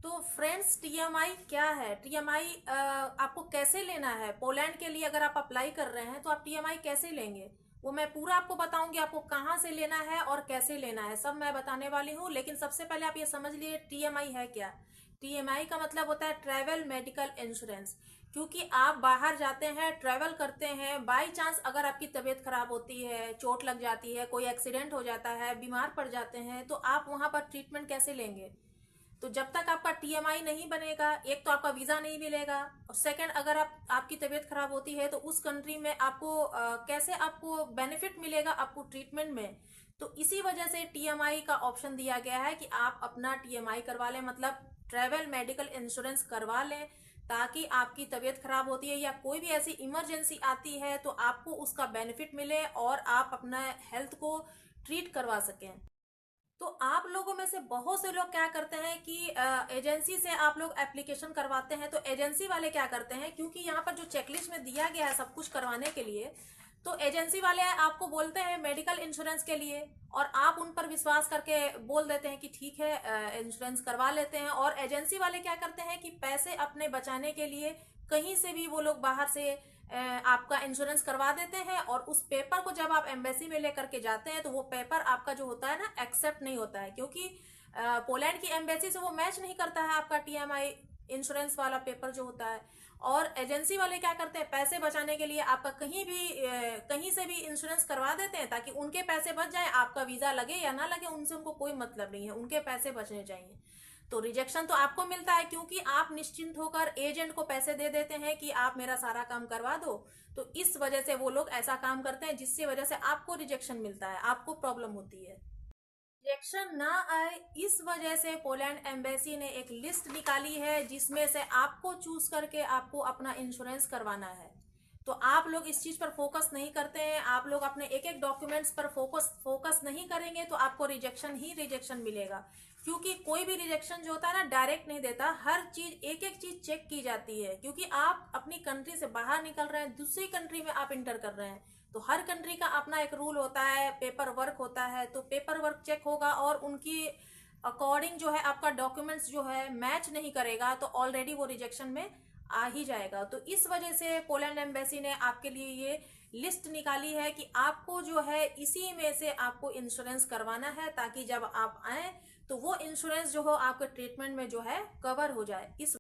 तो friends, TMI क्या है? टीएमआई आपको कैसे लेना है? पोलैंड के लिए अगर आप अप्लाई कर रहे हैं तो आप टीएमआई कैसे लेंगे, वो मैं पूरा आपको बताऊंगी। आपको कहाँ से लेना है और कैसे लेना है सब मैं बताने वाली हूँ। लेकिन सबसे पहले आप ये समझ लिए टीएमआई है क्या। टीएमआई का मतलब होता है ट्रैवल मेडिकल इंश्योरेंस। क्योंकि आप बाहर जाते हैं, ट्रैवल करते हैं, बाई चांस अगर आपकी तबीयत खराब होती है, चोट लग जाती है, कोई एक्सीडेंट हो जाता है, बीमार पड़ जाते हैं, तो आप वहां पर ट्रीटमेंट कैसे लेंगे? तो जब तक आपका टीएमआई नहीं बनेगा, एक तो आपका वीजा नहीं मिलेगा, और सेकंड अगर आपकी तबीयत खराब होती है तो उस कंट्री में आपको कैसे आपको बेनिफिट मिलेगा आपको ट्रीटमेंट में। तो इसी वजह से टीएमआई का ऑप्शन दिया गया है कि आप अपना टीएमआई करवा लें, मतलब ट्रेवल मेडिकल इंश्योरेंस करवा लें, ताकि आपकी तबीयत खराब होती है या कोई भी ऐसी इमरजेंसी आती है तो आपको उसका बेनिफिट मिले और आप अपना हेल्थ को ट्रीट करवा सकें। तो आप लोगों में से बहुत से लोग क्या करते हैं कि एजेंसी से आप लोग एप्लीकेशन करवाते हैं। तो एजेंसी वाले क्या करते हैं, क्योंकि यहाँ पर जो चेकलिस्ट में दिया गया है सब कुछ करवाने के लिए, तो एजेंसी वाले आपको बोलते हैं मेडिकल इंश्योरेंस के लिए, और आप उन पर विश्वास करके बोल देते हैं कि ठीक है इंश्योरेंस करवा लेते हैं। और एजेंसी वाले क्या करते हैं कि पैसे अपने बचाने के लिए कहीं से भी वो लोग बाहर से आपका इंश्योरेंस करवा देते हैं, और उस पेपर को जब आप एम्बेसी में लेकर के जाते हैं तो वो पेपर आपका जो होता है ना एक्सेप्ट नहीं होता है, क्योंकि पोलैंड की एम्बेसी से वो मैच नहीं करता है आपका टीएमआई इंश्योरेंस वाला पेपर जो होता है। और एजेंसी वाले क्या करते हैं, पैसे बचाने के लिए आपका कहीं से भी इंश्योरेंस करवा देते हैं, ताकि उनके पैसे बच जाए। आपका वीजा लगे या ना लगे उनसे उनको कोई मतलब नहीं है, उनके पैसे बचने चाहिए। तो रिजेक्शन तो आपको मिलता है, क्योंकि आप निश्चिंत होकर एजेंट को पैसे दे देते हैं कि आप मेरा सारा काम करवा दो। तो इस वजह से वो लोग ऐसा काम करते हैं जिससे वजह से आपको रिजेक्शन मिलता है, आपको प्रॉब्लम होती है। रिजेक्शन ना आए इस वजह से पोलैंड एम्बेसी ने एक लिस्ट निकाली है जिसमें से आपको चूज करके आपको अपना इंश्योरेंस करवाना है। तो आप लोग इस चीज पर फोकस नहीं करते हैं, आप लोग अपने एक एक डॉक्यूमेंट्स पर फोकस नहीं करेंगे तो आपको रिजेक्शन ही रिजेक्शन मिलेगा। क्योंकि कोई भी रिजेक्शन जो होता है ना डायरेक्ट नहीं देता, हर चीज एक एक चीज चेक की जाती है। क्योंकि आप अपनी कंट्री से बाहर निकल रहे हैं, दूसरी कंट्री में आप इंटर कर रहे हैं, तो हर कंट्री का अपना एक रूल होता है, पेपर वर्क होता है। तो पेपर वर्क चेक होगा और उनकी अकॉर्डिंग जो है आपका डॉक्यूमेंट्स जो है मैच नहीं करेगा तो ऑलरेडी वो रिजेक्शन में आ ही जाएगा। तो इस वजह से पोलैंड एम्बेसी ने आपके लिए ये लिस्ट निकाली है कि आपको जो है इसी में से आपको इंश्योरेंस करवाना है, ताकि जब आप आए तो वो इंश्योरेंस जो हो आपके ट्रीटमेंट में जो है कवर हो जाए। इस